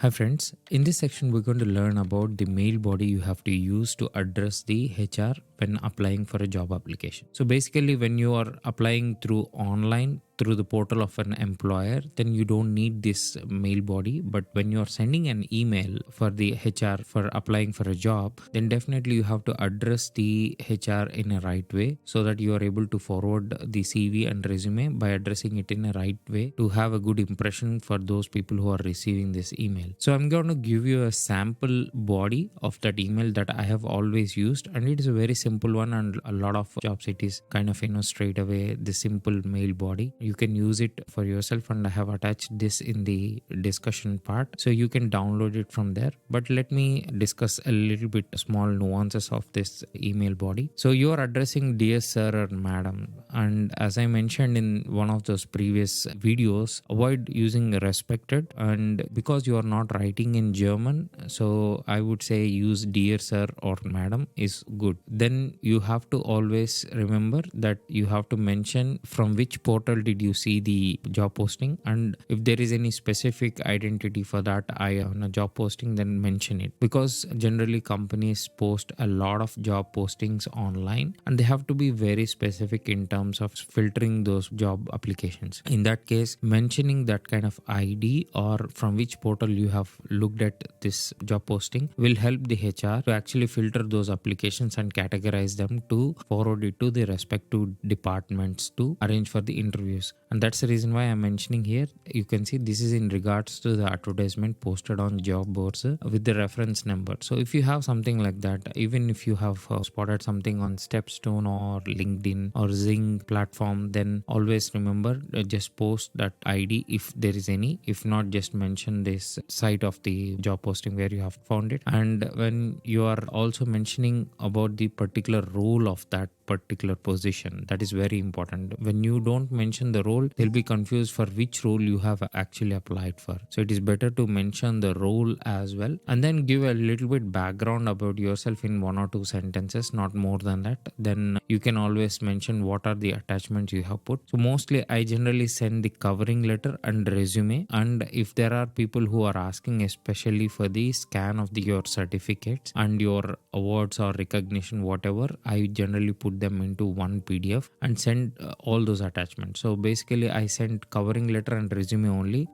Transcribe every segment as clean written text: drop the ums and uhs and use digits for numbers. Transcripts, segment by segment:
Hi friends, in this section we're going to learn about the mail body you have to use to address the HR when applying for a job application. So basically when you are applying through online through the portal of an employer, then you don't need this mail body. But when you are sending an email for the HR for applying for a job, then definitely you have to address the HR in a right way so that you are able to forward the CV and resume by addressing it in a right way to have a good impression for those people who are receiving this email. So I'm going to give you a sample body of that email that I have always used, and it is a very simple one, and a lot of jobs it is kind of straight away the simple mail body. You can use it for yourself, and I have attached this in the discussion part so you can download it from there. But let me discuss a little bit small nuances of this email body. So you are addressing dear sir or madam, and as I mentioned in one of those previous videos, avoid using respected, and because you are not writing in German, so I would say use dear sir or madam is good. Then you have to always remember that you have to mention from which portal did you see the job posting, and if there is any specific identity for that on a job posting, then mention it, because generally companies post a lot of job postings online and they have to be very specific in terms of filtering those job applications. In that case, mentioning that kind of ID or from which portal you have looked at this job posting will help the HR to actually filter those applications and categorize them to forward it to the respective departments to arrange for the interviews. And that's the reason why I'm mentioning here. You can see this is in regards to the advertisement posted on job boards with the reference number. So if you have something like that, even if you have spotted something on Stepstone or LinkedIn or Zing platform, then always remember just post that ID if there is any. If not, just mention this site of the job posting where you have found it. And when you are also mentioning about the particular role of that particular position, that is very important. When you don't mention the role, they'll be confused for which role you have actually applied for. So it is better to mention the role as well, and then give a little bit background about yourself in 1 or 2 sentences, not more than that. Then you can always mention what are the attachments you have put. So mostly I generally send the covering letter and resume, and if there are people who are asking especially for the scan of your certificates and your awards or recognition, whatever, I generally put them into one PDF and send all those attachments. So basically I send covering letter and resume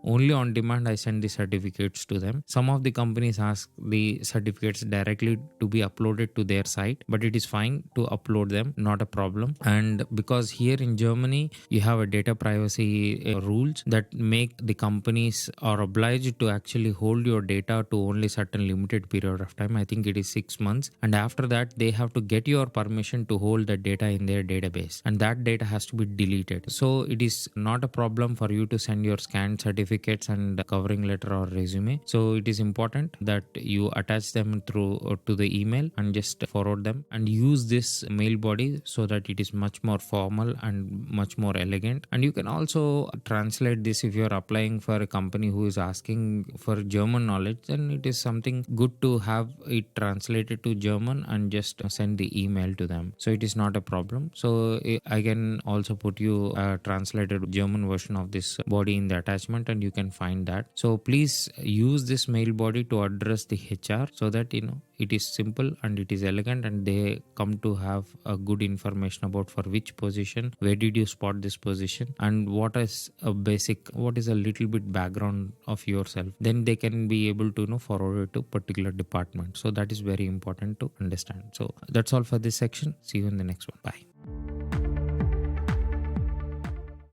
only on demand. I send the certificates to them. Some of the companies ask the certificates directly to be uploaded to their site, but it is fine to upload them, not a problem. And because here in Germany you have a data privacy rules that make the companies are obliged to actually hold your data to only certain limited period of time. I think it is 6 months, and after that they have to get your permission to hold the data in their database, and that data has to be deleted. So it is not a problem for you to send your scanned certificates and covering letter or resume. So it is important that you attach them through to the email and just forward them, and use this mail body so that it is much more formal and much more elegant. And you can also translate this if you are applying for a company who is asking for German knowledge, then it is something good to have it translated to German and just send the email to them. So it is not a problem. So I can also put you a translated German version of this body in the attachment, and you can find that. So please use this mail body to address the HR so that it is simple and it is elegant, and they come to have a good information about for which position, where did you spot this position, and what is a little bit background of yourself. Then they can be able to forward it to particular department. So that is very important to understand. So that's all for this section. See you in the next one. Bye.